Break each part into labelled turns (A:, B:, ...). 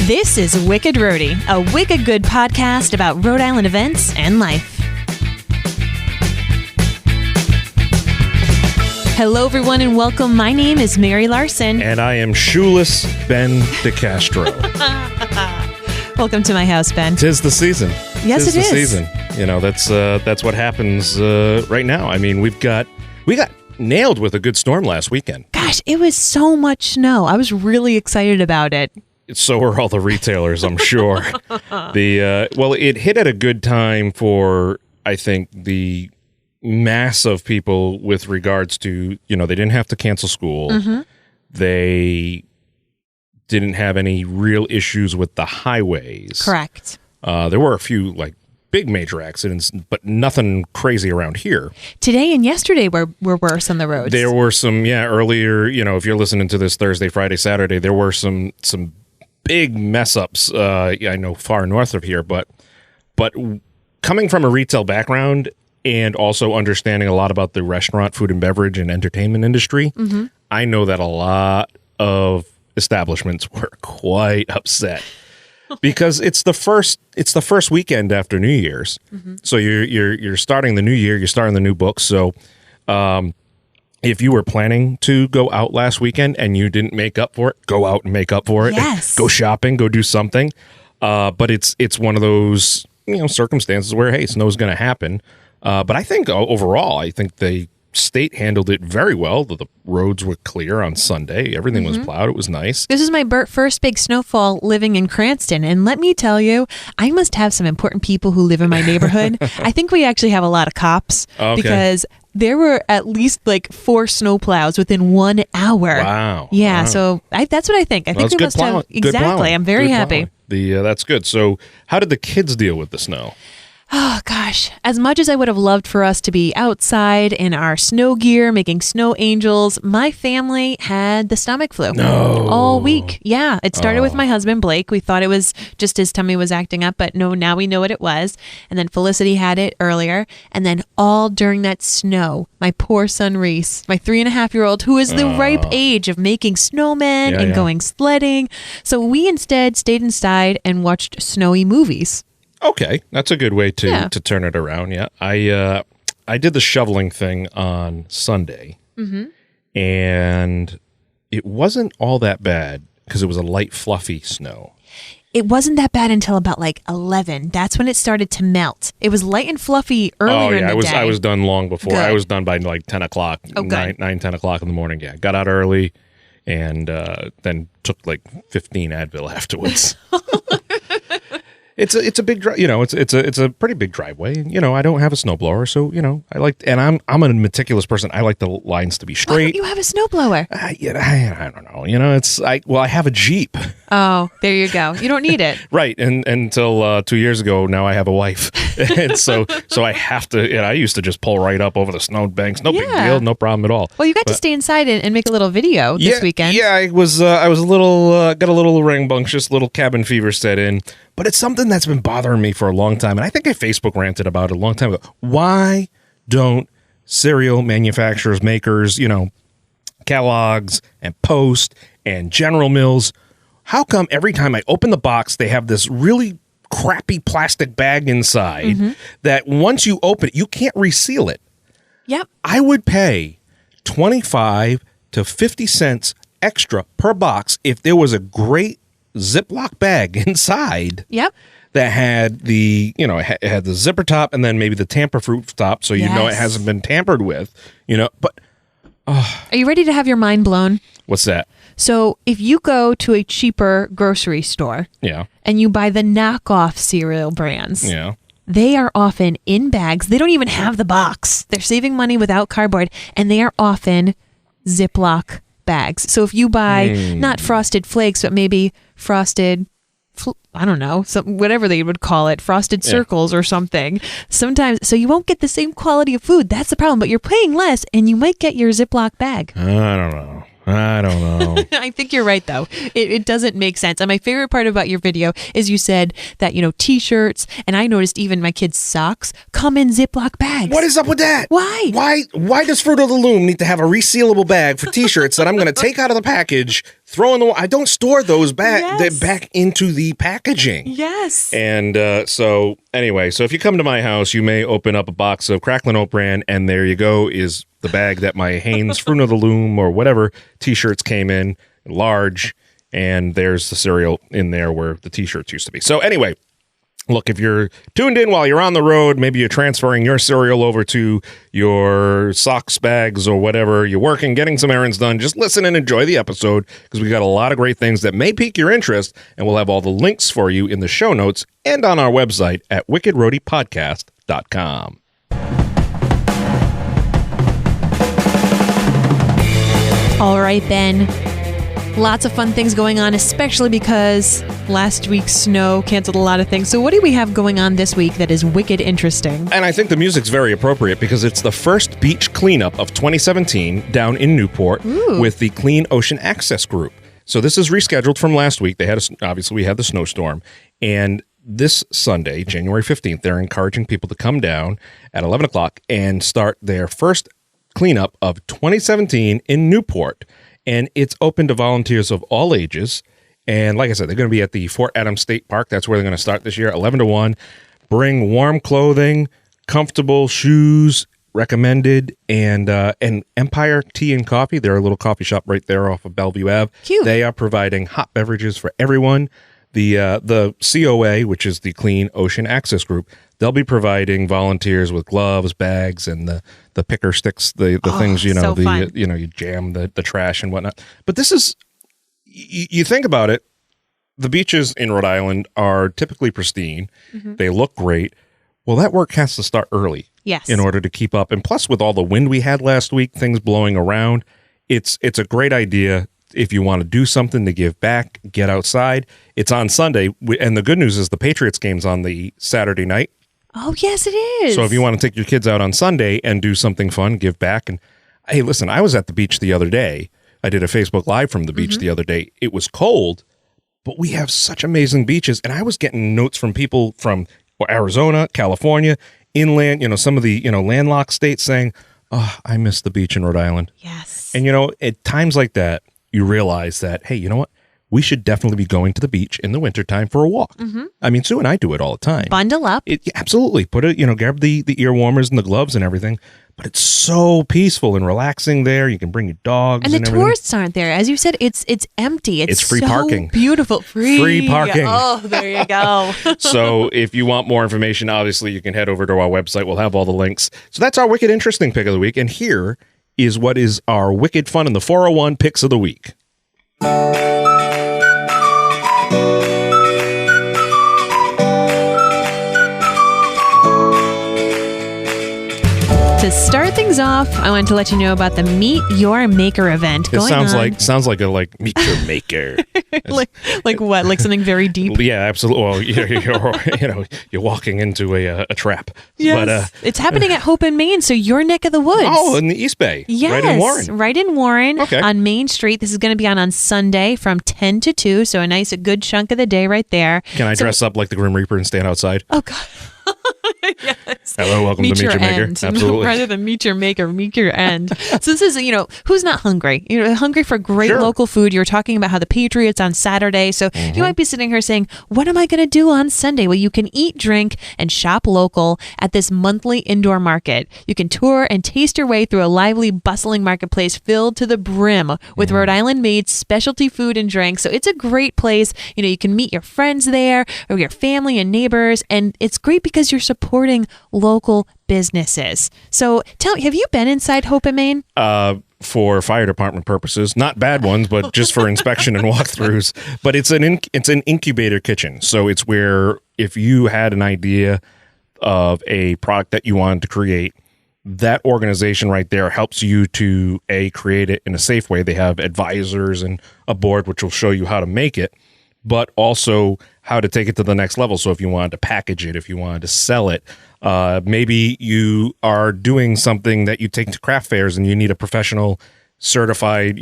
A: This is Wicked Roadie, a wicked good podcast about Rhode Island events and life. Hello, everyone, and welcome. My name is Mary Larson.
B: And I am shoeless Ben DeCastro.
A: Welcome to my house, Ben.
B: 'Tis the season.
A: Yes, it is.
B: 'Tis the season. You know, that's what happens right now. I mean, we got nailed with a good storm last weekend.
A: Gosh, it was so much snow. I was really excited about it.
B: So were all the retailers, I'm sure. It hit at a good time for, I think, the mass of people with regards to, you know, they didn't have to cancel school. Mm-hmm. They didn't have any real issues with the highways.
A: Correct.
B: There were a few, like, big major accidents, but nothing crazy around here.
A: Today and yesterday were worse on the roads.
B: There were some, earlier, you know, if you're listening to this Thursday, Friday, Saturday, there were some big mess ups, I know far north of here, but coming from a retail background and also understanding a lot about the restaurant, food and beverage and entertainment industry, mm-hmm. I know that a lot of establishments were quite upset because it's the first weekend after New Year's. Mm-hmm. So you're starting the new year, you're starting the new book. So, if you were planning to go out last weekend and you didn't make up for it, go out and make up for it.
A: Yes.
B: Go shopping, go do something. But it's one of those, you know, circumstances where, hey, snow's going to happen. But I think overall, the state handled it very well. The roads were clear on Sunday. Everything
A: mm-hmm.
B: was plowed. It was nice.
A: This is my first big snowfall living in Cranston. And let me tell you, I must have some important people who live in my neighborhood. I think we actually have a lot of cops because there were at least like 4 snowplows within 1 hour.
B: Wow.
A: Yeah.
B: Wow.
A: So that's what I think. I think we must have. Exactly. I'm very happy.
B: That's good. So how did the kids deal with the snow?
A: Oh, gosh. As much as I would have loved for us to be outside in our snow gear, making snow angels, my family had the stomach flu.
B: No.
A: All week. Yeah. It started with my husband, Blake. We thought it was just his tummy was acting up, but no, now we know what it was. And then Felicity had it earlier. And then all during that snow, my poor son, Reese, my 3.5-year-old, who is the ripe age of making snowmen and going sledding. So we instead stayed inside and watched snowy movies.
B: Okay, that's a good way to turn it around. Yeah, I did the shoveling thing on Sunday, mm-hmm. and it wasn't all that bad because it was a light, fluffy snow.
A: It wasn't that bad until about like 11. That's when it started to melt. It was light and fluffy earlier in the day.
B: I was done long before.
A: Good.
B: I was done by like 10 o'clock, 9, 10 o'clock in the morning. Yeah, got out early and then took like 15 Advil afterwards. It's a big you know, it's a pretty big driveway. You know, I don't have a snowblower, so you know, and I'm a meticulous person. I like the lines to be straight.
A: Why don't you have a snowblower?
B: I don't know. You know, I have a Jeep.
A: Oh, there you go. You don't need it.
B: Right, and until 2 years ago, now I have a wife, and so I have to. You know, I used to just pull right up over the snow banks. No big deal, no problem at all.
A: Well, you got to stay inside and make a little video this weekend.
B: Yeah, I was a little got a little rambunctious, little cabin fever set in. But it's something that's been bothering me for a long time. And I think I Facebook ranted about it a long time ago. Why don't cereal manufacturers, makers, you know, Kellogg's and Post and General Mills, how come every time I open the box, they have this really crappy plastic bag inside mm-hmm. that once you open it, you can't reseal it?
A: Yep.
B: I would pay 25 to 50 cents extra per box if there was a great Ziploc bag inside.
A: Yep.
B: That had the, you know, it had the zipper top and then maybe the tamper-proof top, so you know it hasn't been tampered with, you know. But
A: are you ready to have your mind blown?
B: What's that?
A: So if you go to a cheaper grocery store, and you buy the knockoff cereal brands, they are often in bags. They don't even have the box. They're saving money without cardboard, and they are often Ziploc bags. So if you buy not Frosted Flakes, but maybe Frosted, I don't know, whatever they would call it, Frosted Circles or something. Sometimes, so you won't get the same quality of food. That's the problem. But you're paying less, and you might get your Ziploc bag.
B: I don't know. I don't know.
A: I think you're right, though. It doesn't make sense. And my favorite part about your video is you said that, T-shirts, and I noticed even my kids' socks come in Ziploc bags.
B: What is up with that?
A: Why?
B: Why does Fruit of the Loom need to have a resealable bag for T-shirts that I'm going to take out of the package, throw in the... I don't store those back into the packaging.
A: Yes.
B: And so if you come to my house, you may open up a box of Cracklin' Oat Bran, and there you go is the bag that my Hanes Fruit of the Loom or whatever T-shirts came in large, and there's the cereal in there where the T-shirts used to be. So anyway, look, if you're tuned in while you're on the road, maybe you're transferring your cereal over to your socks bags or whatever, you're working, getting some errands done, just listen and enjoy the episode because we got a lot of great things that may pique your interest, and we'll have all the links for you in the show notes and on our website at wickedroadiepodcast.com.
A: All right, Ben. Lots of fun things going on, especially because last week's snow canceled a lot of things. So what do we have going on this week that is wicked interesting?
B: And I think the music's very appropriate because it's the first beach cleanup of 2017 down in Newport with the Clean Ocean Access Group. So this is rescheduled from last week. They had obviously we had the snowstorm, and this Sunday, January 15th, they're encouraging people to come down at 11 o'clock and start their first cleanup of 2017 in Newport. And it's open to volunteers of all ages. And like I said, they're going to be at the Fort Adams State Park. That's where they're going to start this year, 11 to 1. Bring warm clothing, comfortable shoes, recommended, and Empire Tea and Coffee. They're a little coffee shop right there off of Bellevue Ave.
A: Cute.
B: They are providing hot beverages for everyone. The COA, which is the Clean Ocean Access Group, they'll be providing volunteers with gloves, bags, and the picker sticks, the things, you jam the trash and whatnot. But this is, you think about it, the beaches in Rhode Island are typically pristine. Mm-hmm. They look great. Well, that work has to start early.
A: Yes.
B: In order to keep up. And plus, with all the wind we had last week, things blowing around, it's a great idea. If you want to do something to give back, get outside. It's on Sunday. And the good news is the Patriots game's on the Saturday night.
A: Oh, yes, it is.
B: So if you want to take your kids out on Sunday and do something fun, give back. And hey, listen, I was at the beach the other day. I did a Facebook Live from the beach the other day. It was cold, but we have such amazing beaches. And I was getting notes from people from Arizona, California, inland, some of the, landlocked states saying, oh, I miss the beach in Rhode Island.
A: Yes.
B: And, at times like that, you realize that, hey, you know what? We should definitely be going to the beach in the wintertime for a walk. Mm-hmm. I mean, Sue and I do it all the time.
A: Bundle up.
B: Absolutely. Put it, grab the ear warmers and the gloves and everything. But it's so peaceful and relaxing there. You can bring your dogs
A: and the tourists aren't there. As you said, it's empty. It's
B: free
A: so
B: parking.
A: Beautiful. Free
B: parking.
A: Oh, there you go.
B: So if you want more information, obviously you can head over to our website. We'll have all the links. So that's our Wicked Interesting pick of the week. And here is what is our Wicked Fun in the 401 picks of the week.
A: To start things off, I wanted to let you know about the Meet Your Maker event going on.
B: It sounds like Meet Your Maker.
A: like what? Like something very deep?
B: Yeah, absolutely. Well, you're walking into a trap.
A: Yes. But, it's happening at Hope in Maine, so your neck of the woods.
B: Oh, in the East Bay.
A: Yes. Right in Warren. Okay. On Main Street. This is going to be on Sunday from 10 to 2, so a good chunk of the day right there.
B: Can I dress up like the Grim Reaper and stand outside?
A: Oh, God. Yes.
B: Hello, welcome to Meet Your Maker.
A: End.
B: Absolutely.
A: Rather than Meet Your Maker, Meet Your End. So this is, who's not hungry? Hungry for great local food. You were talking about how the Patriots on Saturday. So you might be sitting here saying, what am I going to do on Sunday? Well, you can eat, drink, and shop local at this monthly indoor market. You can tour and taste your way through a lively, bustling marketplace filled to the brim with Rhode Island-made specialty food and drinks. So it's a great place. You can meet your friends there or your family and neighbors. And it's great because you're supporting local businesses. So tell me, have you been inside Hope in Maine?
B: For fire department purposes, not bad ones, but just for inspection and walkthroughs. But it's an incubator kitchen. So it's where if you had an idea of a product that you wanted to create, that organization right there helps you to create it in a safe way. They have advisors and a board which will show you how to make it, but also how to take it to the next level. So if you wanted to package it, if you wanted to sell it, maybe you are doing something that you take to craft fairs and you need a professional certified,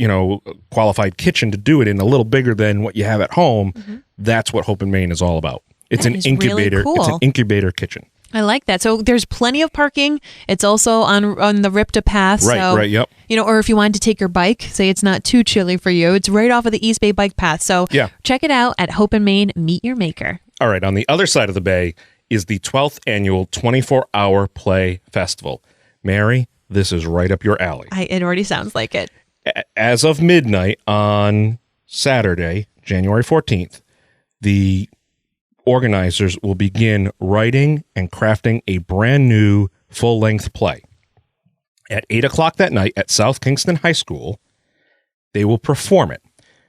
B: qualified kitchen to do it in a little bigger than what you have at home. That's what Hope in Maine is all about. It's an incubator. Really cool. It's an incubator kitchen.
A: I like that. So there's plenty of parking. It's also on the RIPTA path.
B: Right, yep.
A: Or if you wanted to take your bike, say it's not too chilly for you, it's right off of the East Bay bike path. So check it out at Hope in Maine. Meet your maker.
B: All right. On the other side of the bay is the 12th annual 24-hour play festival. Mary, this is right up your alley.
A: It already sounds like it.
B: As of midnight on Saturday, January 14th, the organizers will begin writing and crafting a brand new full-length play. At 8 o'clock that night at South Kingston High School, they will perform it.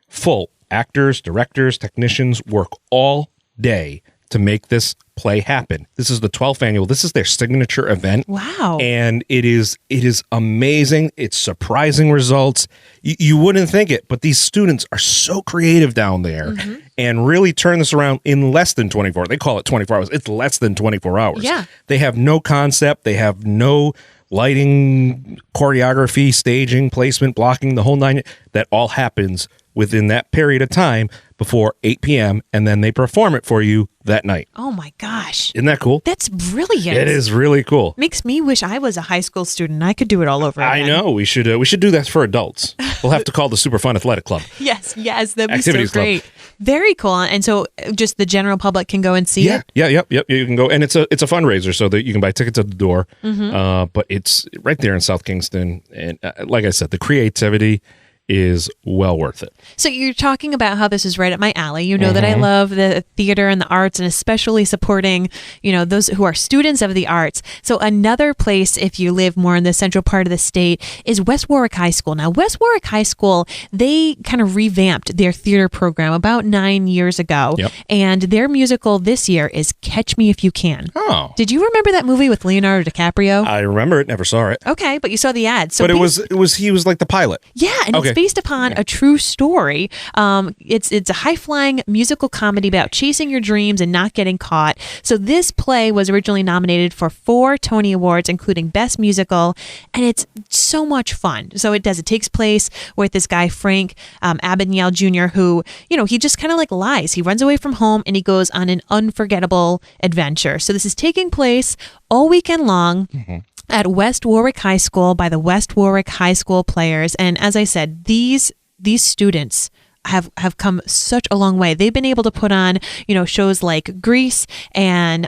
B: Full actors, directors, technicians work all day to make this play happen. This is the 12th annual. This is their signature event.
A: Wow.
B: And it is amazing. It's surprising results. You wouldn't think it, but these students are so creative down there and really turn this around in less than 24. They call it 24 hours. It's less than 24 hours.
A: Yeah.
B: They have no concept. They have no lighting, choreography, staging, placement, blocking, the whole nine. That all happens within that period of time before 8 p.m., and then they perform it for you that night.
A: Oh, my gosh.
B: Isn't that cool?
A: That's brilliant.
B: It is really cool.
A: Makes me wish I was a high school student. I could do it all over again.
B: I know. We should do that for adults. We'll have to call the Super Fun Athletic Club.
A: Yes. That'd be
B: Activities
A: so great.
B: Club.
A: Very cool. And so just the general public can go and see it?
B: Yep. You can go. And it's a fundraiser so that you can buy tickets at the door. But it's right there in South Kingston. And like I said, the creativity is well worth it.
A: So you're talking about how this is right up my alley. You know that I love the theater and the arts, and especially supporting, those who are students of the arts. So another place, if you live more in the central part of the state, is West Warwick High School. Now, West Warwick High School, they kind of revamped their theater program about 9 years ago.
B: Yep.
A: And their musical this year is Catch Me If You Can.
B: Oh.
A: Did you remember that movie with Leonardo DiCaprio?
B: I remember it, never saw it.
A: Okay, but you saw the ad. So
B: but he was like the pilot.
A: Yeah, and it's based upon a true story. It's a high-flying musical comedy about chasing your dreams and not getting caught. So this play was originally nominated for 4 Tony Awards, including Best Musical, and it's so much fun. So it takes place with this guy, Frank Abagnale Jr., who, he just kind of like lies. He runs away from home and he goes on an unforgettable adventure. So this is taking place all weekend long. At West Warwick High School by the West Warwick High School Players. And as I said, these students have come such a long way. They've been able to put on, shows like Grease and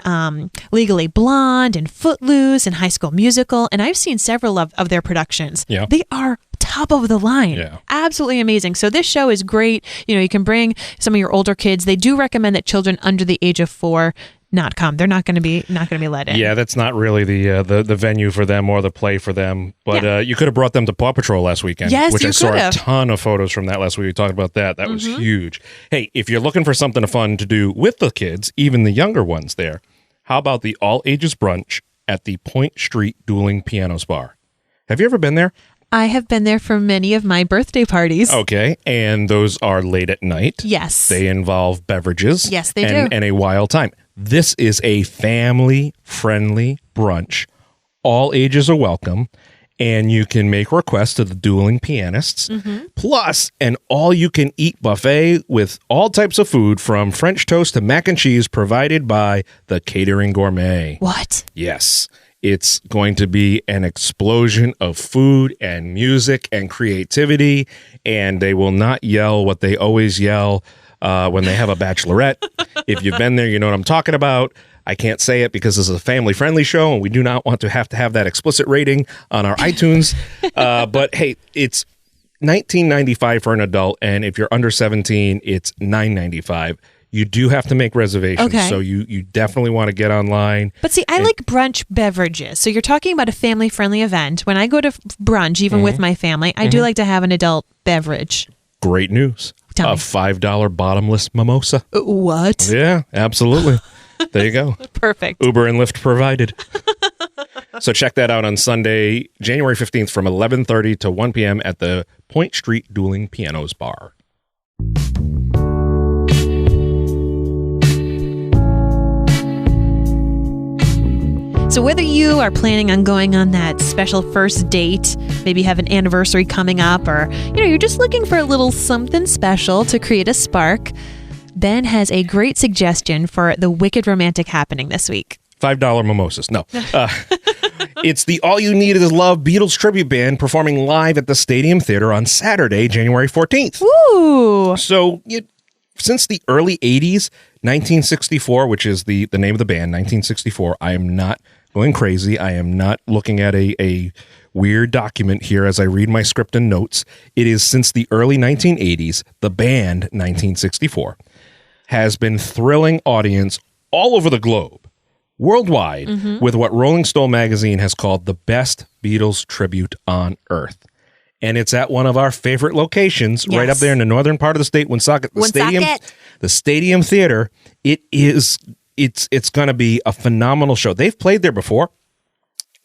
A: Legally Blonde and Footloose and High School Musical. And I've seen several of their productions. Yeah. They are top of the line. Yeah. Absolutely amazing. So this show is great. You can bring some of your older kids. They do recommend that children under the age of 4 not come. They're not going to be let in.
B: Yeah, that's not really the venue for them or the play for them. But you could have brought them to Paw Patrol last weekend.
A: Yes,
B: which
A: you
B: I saw
A: could have.
B: A ton of photos from that last week. We talked about that. That was huge. Hey, if you're looking for something fun to do with the kids, even the younger ones there, how about the all ages brunch at the Point Street Dueling Pianos Bar? Have you ever been there?
A: I have been there for many of my birthday parties.
B: Okay, and those are late at night.
A: Yes.
B: They involve beverages.
A: Yes, they do.
B: And a wild time. This is a family-friendly brunch. All ages are welcome, and you can make requests to the dueling pianists. Plus, an all-you-can-eat buffet with all types of food from French toast to mac and cheese provided by the Catering Gourmet.
A: What?
B: Yes. It's going to be an explosion of food and music and creativity, and they will not yell what they always yell when they have a bachelorette. If you've been there, you know what I'm talking about. I can't say it because this is a family-friendly show, and we do not want to have that explicit rating on our iTunes. But hey, it's $19.95 for an adult, and if you're under 17, it's $9.95. You do have to make reservations, so you definitely want to get online.
A: But see, I like brunch beverages. So you're talking about a family-friendly event. When I go to brunch, even with my family, I do like to have an adult beverage.
B: Great news.
A: Tell me.
B: A $5 bottomless mimosa.
A: What?
B: Yeah, absolutely. There you go.
A: Perfect.
B: Uber and Lyft provided. So check that out on Sunday, January 15th from 11:30 to 1 p.m. at the Point Street Dueling Pianos Bar.
A: So whether you are planning on going on that special first date, maybe have an anniversary coming up, or you're just looking for a little something special to create a spark, Ben has a great suggestion for the wicked romantic happening this week.
B: $5 mimosas. No. It's the All You Need Is Love Beatles tribute band performing live at the Stadium Theater on Saturday, January 14th.
A: Ooh.
B: So since the early 80s, 1964, which is the name of the band, 1964, I am not going crazy. I am not looking at a weird document here as I read my script and notes. It is since the early 1980s, the band 1964 has been thrilling audience all over the globe, worldwide, with what Rolling Stone magazine has called the best Beatles tribute on earth. And it's at one of our favorite locations, right up there in the northern part of the state, Woonsocket. The Stadium Theater. It's going to be a phenomenal show. They've played there before,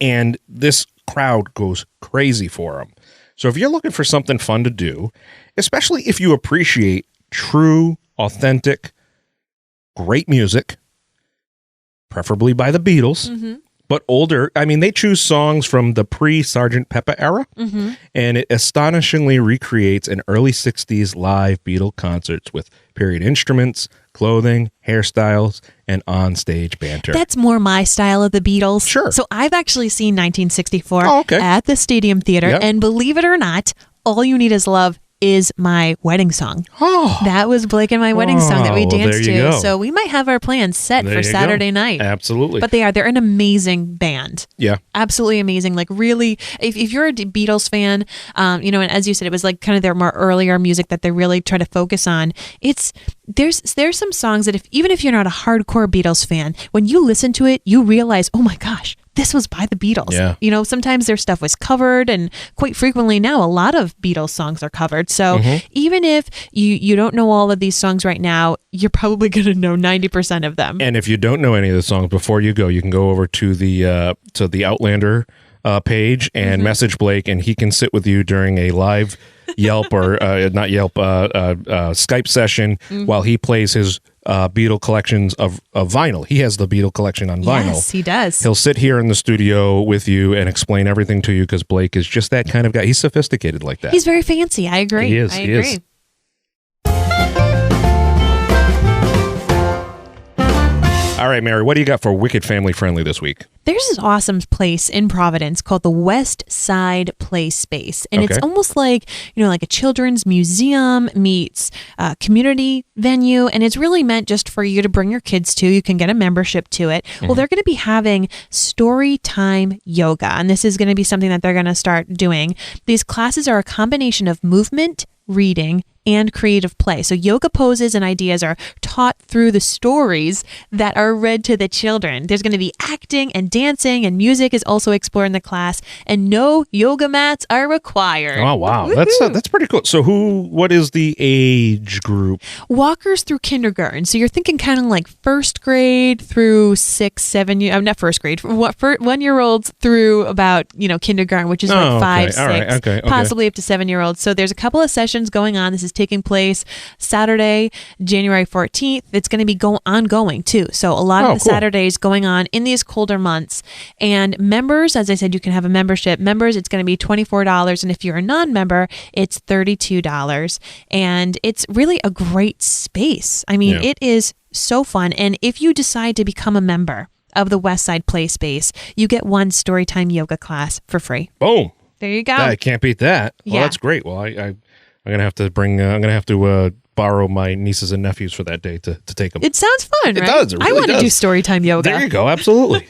B: and this crowd goes crazy for them. So if you're looking for something fun to do, especially if you appreciate true, authentic, great music, preferably by the Beatles, but older. I mean, they choose songs from the pre-Sgt. Pepper era, and it astonishingly recreates an early 60s live Beatle concerts with period instruments, clothing, hairstyles, and on-stage banter.
A: That's more my style of the Beatles.
B: Sure.
A: So I've actually seen 1964 at the Stadium Theater, and believe it or not, All You Need Is Love is my wedding song. That was Blake and my wedding song that we danced to.
B: Go.
A: So we might have our plans set for Saturday night.
B: Absolutely.
A: But they're an amazing band.
B: Yeah.
A: Absolutely amazing. Like really, if you're a Beatles fan, and as you said, it was like kind of their more earlier music that they really try to focus on. There's some songs that even if you're not a hardcore Beatles fan, when you listen to it, you realize, oh my gosh, this was by the Beatles.
B: Yeah.
A: Sometimes their stuff was covered, and quite frequently now a lot of Beatles songs are covered. So even if you don't know all of these songs right now, you're probably going to know 90% of them.
B: And if you don't know any of the songs, before you go, you can go over to the Outlander page and message Blake, and he can sit with you during a live Yelp or not Yelp Skype session while he plays his Beatle collections of vinyl. He has the Beatle collection on vinyl.
A: Yes, he does.
B: He'll sit here in the studio with you and explain everything to you because Blake is just that kind of guy. He's sophisticated like that.
A: He's very fancy. I agree.
B: He is.
A: I agree.
B: All right, Mary, what do you got for Wicked Family Friendly this week?
A: There's this awesome place in Providence called the West Side Play Space. And it's almost like, like a children's museum meets a community venue. And it's really meant just for you to bring your kids to. You can get a membership to it. Well, they're going to be having story time yoga. And this is going to be something that they're going to start doing. These classes are a combination of movement, reading, and creative play. So yoga poses and ideas are taught through the stories that are read to the children. There's going to be acting and dancing, and music is also explored in the class, and no yoga mats are required.
B: Oh, wow. That's pretty cool. So what is the age group?
A: Walkers through kindergarten. So you're thinking kind of like first grade through 6, 7 years, not first grade, 1-year-olds through about, kindergarten, which is like 5, 6, possibly up to 7-year-olds. So there's a couple of sessions going on. This is taking place Saturday, January 14th. It's going to be ongoing too. So a lot of the Saturdays going on in these colder months. And members, as I said, you can have a membership. Members, it's going to be $24. And if you're a non-member, it's $32. And it's really a great space. I mean, it is so fun. And if you decide to become a member of the West Side Play Space, you get one Storytime yoga class for free.
B: Boom.
A: There you go.
B: I can't beat that. Well, that's great. Well, I'm gonna have to borrow my nieces and nephews for that day to take them.
A: It sounds fun, right?
B: It does. It really
A: I want to do Storytime yoga.
B: There you go. Absolutely.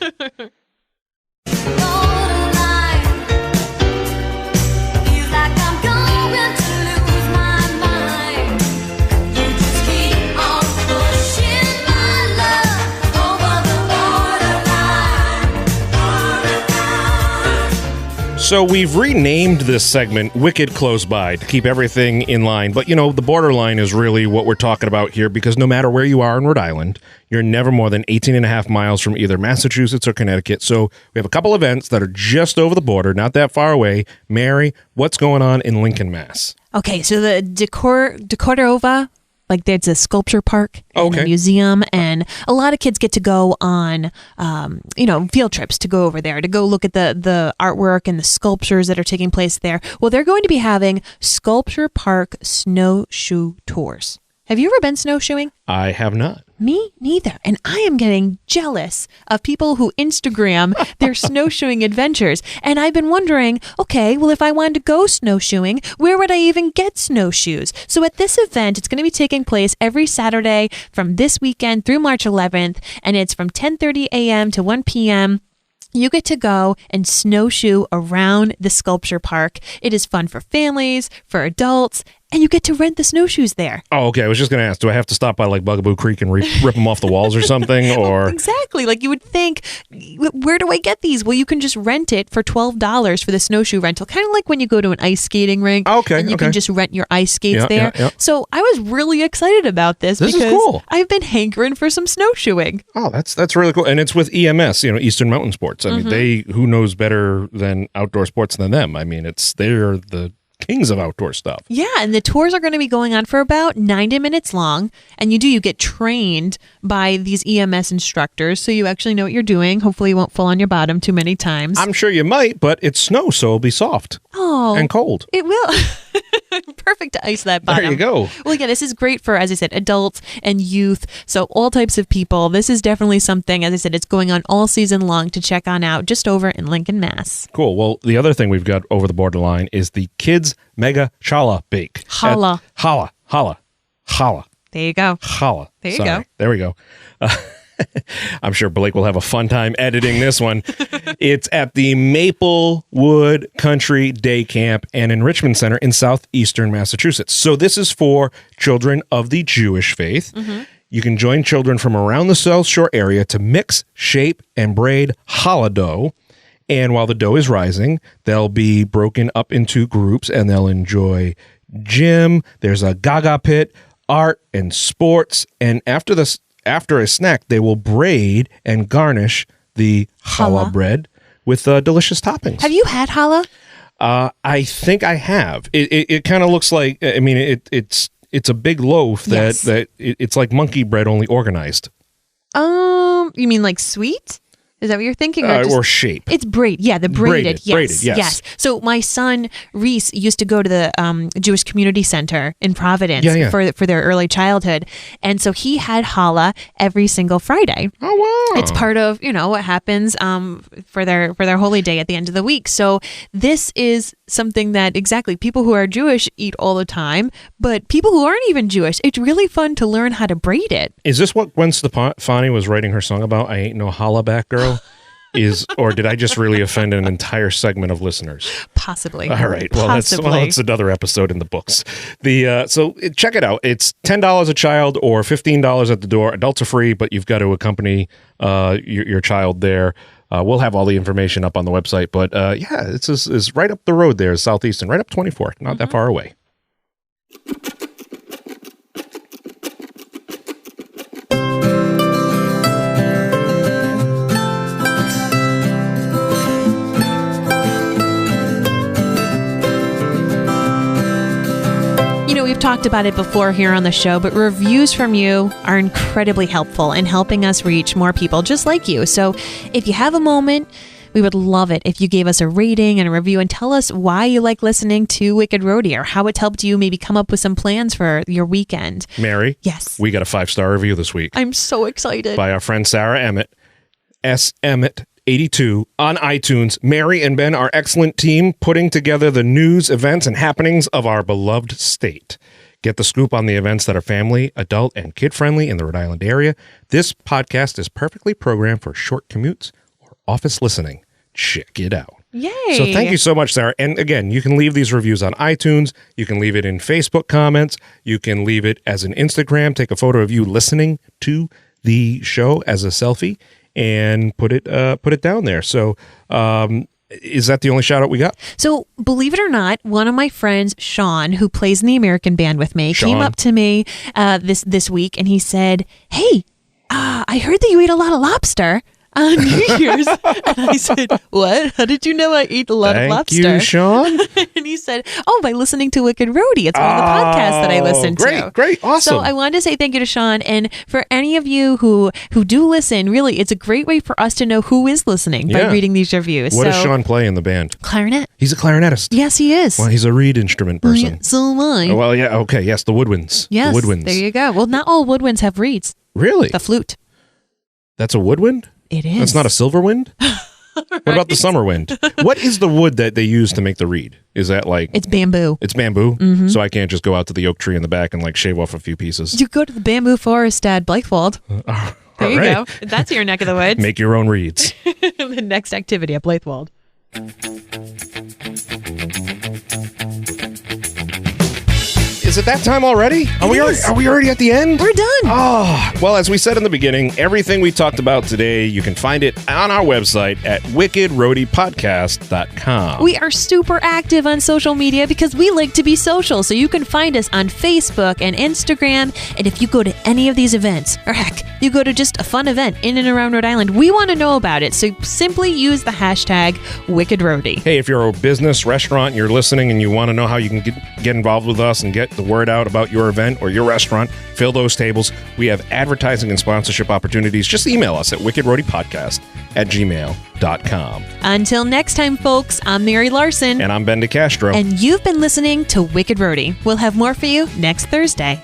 B: So we've renamed this segment Wicked Close By to keep everything in line. But, the borderline is really what we're talking about here, because no matter where you are in Rhode Island, you're never more than 18 and a half miles from either Massachusetts or Connecticut. So we have a couple events that are just over the border, not that far away. Mary, what's going on in Lincoln, Mass?
A: Okay, so the Decorova Like there's a sculpture park and a museum, and a lot of kids get to go on, field trips to go over there, to go look at the artwork and the sculptures that are taking place there. Well, they're going to be having Sculpture Park snowshoe tours. Have you ever been snowshoeing?
B: I have not.
A: Me neither. And I am getting jealous of people who Instagram their snowshoeing adventures. And I've been wondering, okay, well, if I wanted to go snowshoeing, where would I even get snowshoes? So at this event, it's going to be taking place every Saturday from this weekend through March 11th. And it's from 10:30 a.m. to 1 p.m. You get to go and snowshoe around the sculpture park. It is fun for families, for adults, and you get to rent the snowshoes there.
B: Oh, okay. I was just going to ask, do I have to stop by like Bugaboo Creek and rip them off the walls or something? Or
A: Exactly. Like you would think, where do I get these? Well, you can just rent it for $12 for the snowshoe rental. Kind of like when you go to an ice skating rink.
B: Okay.
A: And you can just rent your ice skates there.
B: Yeah.
A: So I was really excited about this because
B: is cool.
A: I've been hankering for some snowshoeing.
B: Oh, that's really cool. And it's with EMS, Eastern Mountain Sports. I mean, who knows better than outdoor sports than them? I mean, they're the kings of outdoor stuff.
A: Yeah, and the tours are going to be going on for about 90 minutes long, and you get trained by these EMS instructors, so you actually know what you're doing. Hopefully you won't fall on your bottom too many times.
B: I'm sure you might, but it's snow, so it'll be soft.
A: Oh,
B: and cold.
A: It will. Perfect to ice that bottom.
B: There you go.
A: Well, yeah, this is great for, as I said, adults and youth, so all types of people. This is definitely something, as I said, it's going on all season long to check on out just over in Lincoln, Mass.
B: Cool. Well, the other thing we've got over the borderline is the Kids Mega Challah Bake.
A: Challah.
B: Challah.
A: There you go.
B: Challah.
A: There you go.
B: There we go. I'm sure Blake will have a fun time editing this one. It's at the Maplewood Country Day Camp and Enrichment Center in southeastern Massachusetts. So this is for children of the Jewish faith. Mm-hmm. You can join children from around the South Shore area to mix, shape, and braid challah dough. And while the dough is rising, they'll be broken up into groups and they'll enjoy gym. There's a gaga pit, art, and sports. And after a snack, they will braid and garnish the challah bread with delicious toppings.
A: Have you had challah?
B: I think I have. It kind of looks like, I mean, it's a big loaf that it's like monkey bread, only organized.
A: You mean like sweet? Is that what you're thinking?
B: Or shape.
A: It's braided. Yeah, the braided.
B: Braided, yes.
A: So my son, Reese, used to go to the Jewish Community Center in Providence for their early childhood. And so he had challah every single Friday.
B: Oh, wow.
A: It's part of, what happens for their holy day at the end of the week. So this is something that exactly people who are Jewish eat all the time, but people who aren't even Jewish, it's really fun to learn how to braid it.
B: Is this what Gwen Stefani was writing her song about? I ain't no holla back girl. Or did I just really offend an entire segment of listeners?
A: Possibly.
B: All right. Well, that's another episode in the books. So check it out. It's $10 a child or $15 at the door. Adults are free, but you've got to accompany your child there. We'll have all the information up on the website. But it's right up the road there, Southeastern, right up 24, not that far away.
A: We've talked about it before here on the show, but reviews from you are incredibly helpful in helping us reach more people just like you. So if you have a moment, we would love it if you gave us a rating and a review and tell us why you like listening to Wicked Roadie or how it's helped you maybe come up with some plans for your weekend.
B: Mary?
A: Yes.
B: We got a 5-star review this week.
A: I'm so excited.
B: By our friend Sarah Emmett, S. Emmett 82 on iTunes. Mary and Ben are excellent team putting together the news, events, and happenings of our beloved state. Get the scoop on the events that are family, adult, and kid-friendly in the Rhode Island area. This podcast is perfectly programmed for short commutes or office listening. Check it out.
A: Yay.
B: So thank you so much, Sarah. And again, you can leave these reviews on iTunes. You can leave it in Facebook comments. You can leave it as an Instagram. Take a photo of you listening to the show as a selfie and put it down there. So is that the only shout out we got?
A: So believe it or not, one of my friends, Sean, who plays in the American band with me, came up to me this week and he said, "Hey, I heard that you eat a lot of lobster. on New Year's. And I said, what? How did you know I eat a lot of lobster?
B: Thank you, Sean.
A: And he said, by listening to Wicked Roadie. It's one of the podcasts that I listen to.
B: Great, awesome.
A: So I wanted to say thank you to Sean. And for any of you who do listen, really, it's a great way for us to know who is listening by reading these reviews.
B: What does Sean play in the band?
A: Clarinet.
B: He's a clarinetist.
A: Yes, he is.
B: Well, he's a reed instrument person.
A: So am I.
B: Oh, well, yeah, okay, yes, the woodwinds.
A: Yes,
B: the woodwinds.
A: There you go. Well, not all woodwinds have reeds.
B: Really?
A: The flute.
B: That's a woodwind?
A: It is.
B: That's not a silver wind? What about the summer wind? What is the wood that they use to make the reed? Is that like...
A: It's bamboo.
B: It's bamboo? Mm-hmm. So I can't just go out to the oak tree in the back and like shave off a few pieces?
A: You go to the bamboo forest at Blythewald. There you go. That's your neck of the woods.
B: Make your own reeds.
A: The next activity at Blythewald.
B: Is it that time already? Are we already at the end?
A: We're done.
B: Oh, well, as we said in the beginning, everything we talked about today, you can find it on our website at wickedroadiepodcast.com.
A: We are super active on social media because we like to be social. So you can find us on Facebook and Instagram. And if you go to any of these events, or heck, you go to just a fun event in and around Rhode Island, we want to know about it. So simply use the hashtag WickedRoadie.
B: Hey, if you're a business, restaurant, and you're listening and you want to know how you can get involved with us and get the word out about your event or your restaurant, fill those tables. We have advertising and sponsorship opportunities. Just email us at wickedroadiepodcast@gmail.com.
A: Until next time, folks, I'm Mary Larson.
B: And I'm Ben DeCastro.
A: And you've been listening to Wicked Roadie. We'll have more for you next Thursday.